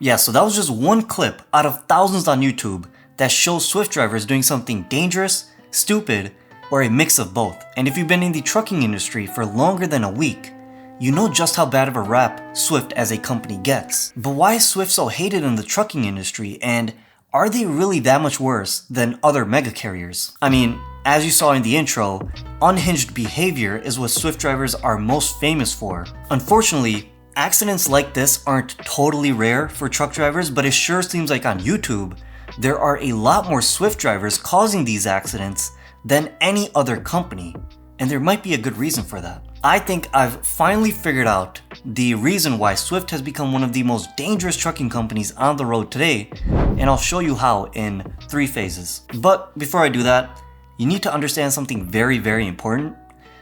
Yeah, so that was just one clip out of thousands on YouTube that shows Swift drivers doing something dangerous, stupid, or a mix of both. And if you've been in the trucking industry for longer than a week, you know just how bad of a rap Swift as a company gets. But why is Swift so hated in the trucking industry, and are they really that much worse than other mega carriers? I mean, as you saw in the intro, unhinged behavior is what Swift drivers are most famous for. Unfortunately, accidents like this aren't totally rare for truck drivers, but it sure seems like on YouTube, there are a lot more Swift drivers causing these accidents than any other company, and there might be a good reason for that. I think I've finally figured out the reason why Swift has become one of the most dangerous trucking companies on the road today, and I'll show you how in 3 phases. But before I do that, you need to understand something very, very important.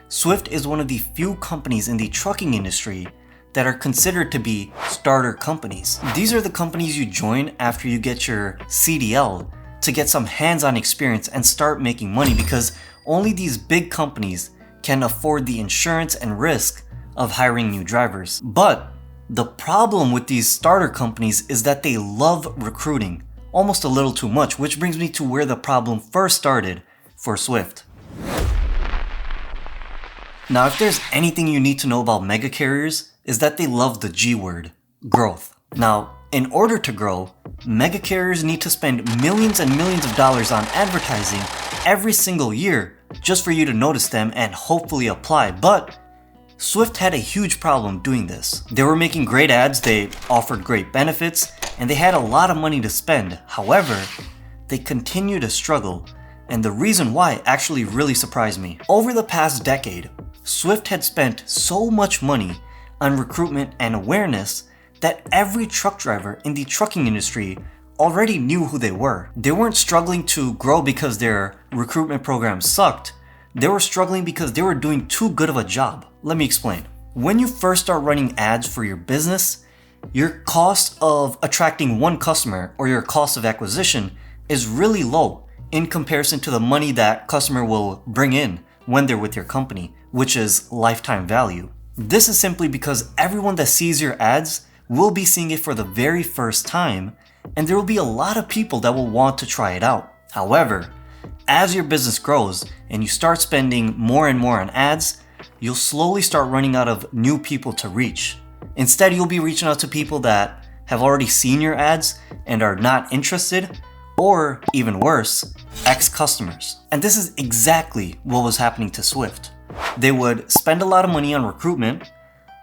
Swift is one of the few companies in the trucking industry that are considered to be starter companies. These are the companies you join after you get your CDL to get some hands-on experience and start making money, because only these big companies can afford the insurance and risk of hiring new drivers. But the problem with these starter companies is that they love recruiting almost a little too much, which brings me to where the problem first started for Swift. Now, if there's anything you need to know about mega carriers, is that they love the G word, growth. Now, in order to grow, mega carriers need to spend millions and millions of dollars on advertising every single year just for you to notice them and hopefully apply. But Swift had a huge problem doing this. They were making great ads, they offered great benefits, and they had a lot of money to spend. However, they continue to struggle, and the reason why actually really surprised me. Over the past decade, Swift had spent so much money on recruitment and awareness that every truck driver in the trucking industry already knew who they were. They weren't struggling to grow because their recruitment program sucked. They were struggling because they were doing too good of a job. Let me explain. When you first start running ads for your business, your cost of attracting one customer or your cost of acquisition is really low in comparison to the money that customer will bring in when they're with your company, which is lifetime value. This is simply because everyone that sees your ads will be seeing it for the very first time, and there will be a lot of people that will want to try it out. However, as your business grows and you start spending more and more on ads, you'll slowly start running out of new people to reach. Instead, you'll be reaching out to people that have already seen your ads and are not interested, or even worse, ex-customers. And this is exactly what was happening to Swift. They would spend a lot of money on recruitment,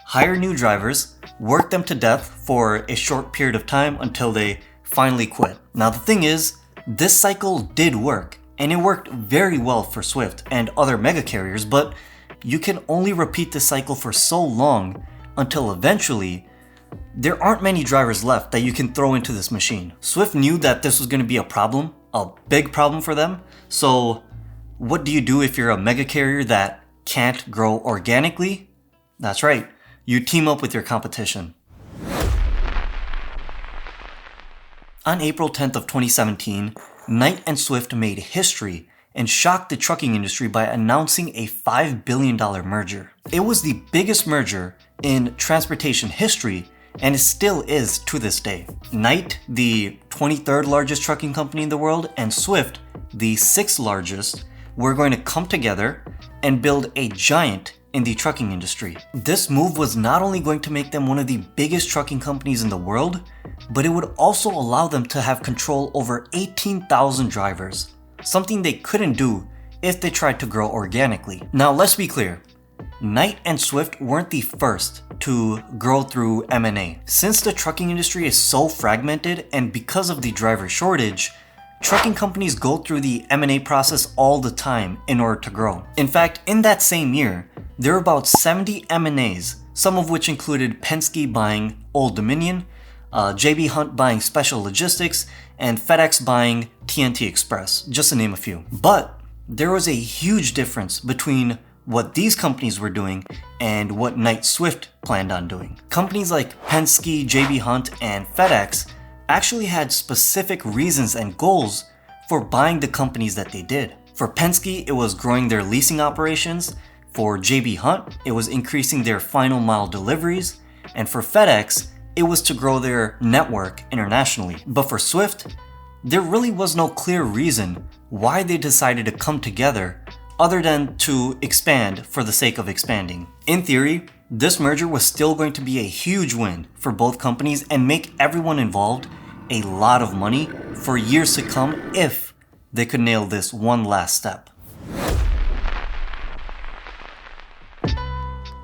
hire new drivers, work them to death for a short period of time until they finally quit. Now the thing is, this cycle did work, and it worked very well for Swift and other mega carriers, but you can only repeat this cycle for so long until eventually there aren't many drivers left that you can throw into this machine. Swift knew that this was going to be a problem, a big problem for them. So what do you do if you're a mega carrier that can't grow organically? That's right, you team up with your competition. On April 10th of 2017, Knight and Swift made history and shocked the trucking industry by announcing a $5 billion merger. It was the biggest merger in transportation history, and it still is to this day. Knight, the 23rd largest trucking company in the world, and Swift, the 6th largest, were going to come together and build a giant in the trucking industry. This move was not only going to make them one of the biggest trucking companies in the world, but it would also allow them to have control over 18,000 drivers, something they couldn't do if they tried to grow organically. Now let's be clear, Knight and Swift weren't the first to grow through M&A. Since the trucking industry is so fragmented and because of the driver shortage, trucking companies go through the M&A process all the time in order to grow. In fact, in that same year, there were about 70 M&As, some of which included Penske buying Old Dominion, JB Hunt buying Special Logistics, and FedEx buying TNT Express, just to name a few. But there was a huge difference between what these companies were doing and what Knight Swift planned on doing. Companies like Penske, JB Hunt, and FedEx actually had specific reasons and goals for buying the companies that they did. For Penske, it was growing their leasing operations. For JB Hunt, it was increasing their final mile deliveries. And for FedEx, it was to grow their network internationally. But for Swift, there really was no clear reason why they decided to come together other than to expand for the sake of expanding. In theory, this merger was still going to be a huge win for both companies and make everyone involved a lot of money for years to come if they could nail this one last step.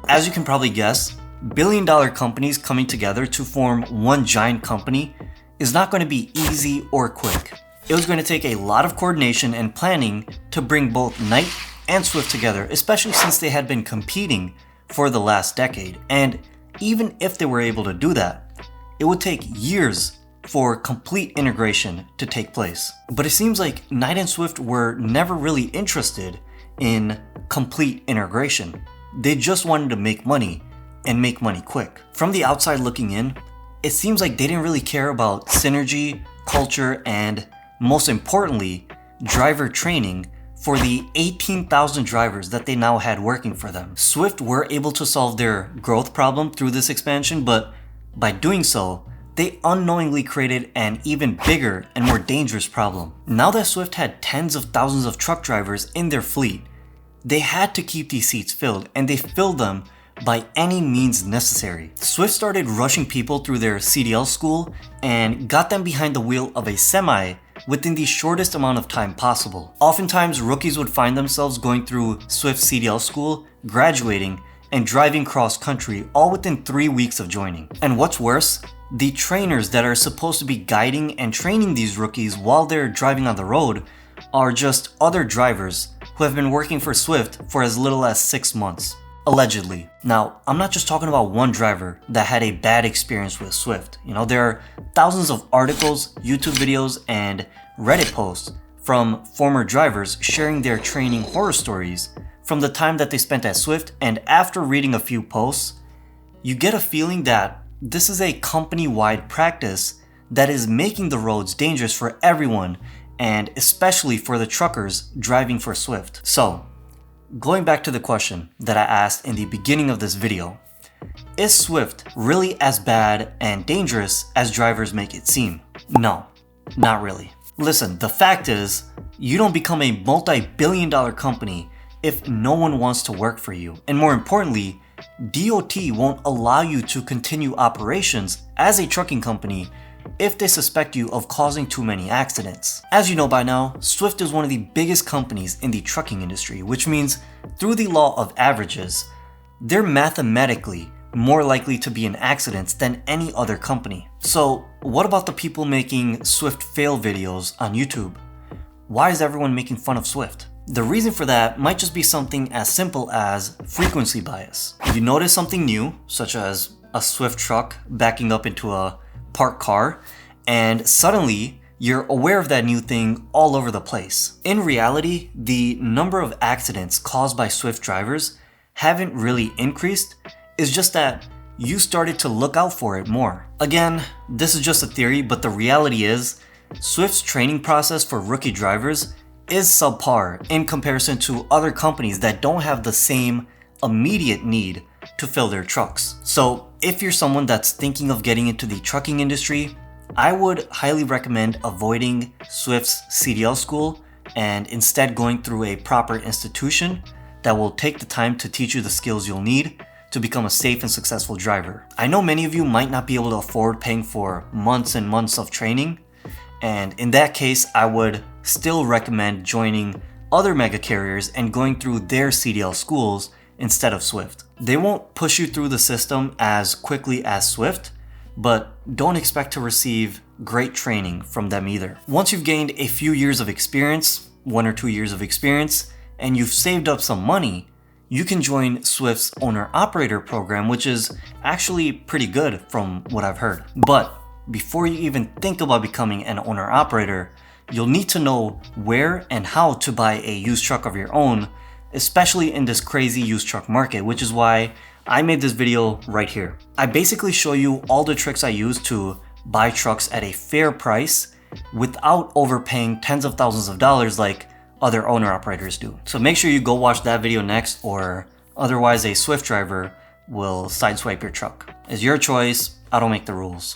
As you can probably guess, billion-dollar companies coming together to form one giant company is not going to be easy or quick. It was going to take a lot of coordination and planning to bring both Knight and Swift together, especially since they had been competing for the last decade. And even if they were able to do that, it would take years for complete integration to take place. But it seems like Knight and Swift were never really interested in complete integration. They just wanted to make money and make money quick. From the outside looking in, it seems like they didn't really care about synergy, culture, and most importantly, driver training for the 18,000 drivers that they now had working for them. Swift were able to solve their growth problem through this expansion, but by doing so, they unknowingly created an even bigger and more dangerous problem. Now that Swift had tens of thousands of truck drivers in their fleet, they had to keep these seats filled, and they filled them by any means necessary. Swift started rushing people through their CDL school and got them behind the wheel of a semi within the shortest amount of time possible. Oftentimes, rookies would find themselves going through Swift's CDL school, graduating, and driving cross country all within 3 weeks of joining. And what's worse, the trainers that are supposed to be guiding and training these rookies while they're driving on the road are just other drivers who have been working for Swift for as little as 6 months. Allegedly. Now, I'm not just talking about one driver that had a bad experience with Swift. There are thousands of articles, YouTube videos, and Reddit posts from former drivers sharing their training horror stories from the time that they spent at Swift. And after reading a few posts, you get a feeling that this is a company-wide practice that is making the roads dangerous for everyone, and especially for the truckers driving for Swift. So, going back to the question that I asked in the beginning of this video, is Swift really as bad and dangerous as drivers make it seem? No, not really. Listen, the fact is, you don't become a multi-billion-dollar company if no one wants to work for you. And more importantly, DOT won't allow you to continue operations as a trucking company if they suspect you of causing too many accidents. As you know by now, Swift is one of the biggest companies in the trucking industry, which means through the law of averages, they're mathematically more likely to be in accidents than any other company. So what about the people making Swift fail videos on YouTube? Why is everyone making fun of Swift? The reason for that might just be something as simple as frequency bias. You notice something new, such as a Swift truck backing up into a parked car, and suddenly you're aware of that new thing all over the place. In reality, the number of accidents caused by Swift drivers haven't really increased. It's just that you started to look out for it more. Again, this is just a theory, but the reality is Swift's training process for rookie drivers is subpar in comparison to other companies that don't have the same immediate need to fill their trucks. So if you're someone that's thinking of getting into the trucking industry, I would highly recommend avoiding Swift's CDL school and instead going through a proper institution that will take the time to teach you the skills you'll need to become a safe and successful driver. I know many of you might not be able to afford paying for months and months of training, and in that case, I would still recommend joining other mega carriers and going through their CDL schools instead of Swift. They won't push you through the system as quickly as Swift, but don't expect to receive great training from them either. Once you've gained a few years of experience, 1 or 2 years of experience, and you've saved up some money, you can join Swift's owner-operator program, which is actually pretty good from what I've heard. But before you even think about becoming an owner-operator, you'll need to know where and how to buy a used truck of your own, especially in this crazy used truck market, which is why I made this video right here. I basically show you all the tricks I use to buy trucks at a fair price without overpaying tens of thousands of dollars like other owner-operators do. So make sure you go watch that video next, or otherwise a Swift driver will sideswipe your truck. It's your choice. I don't make the rules.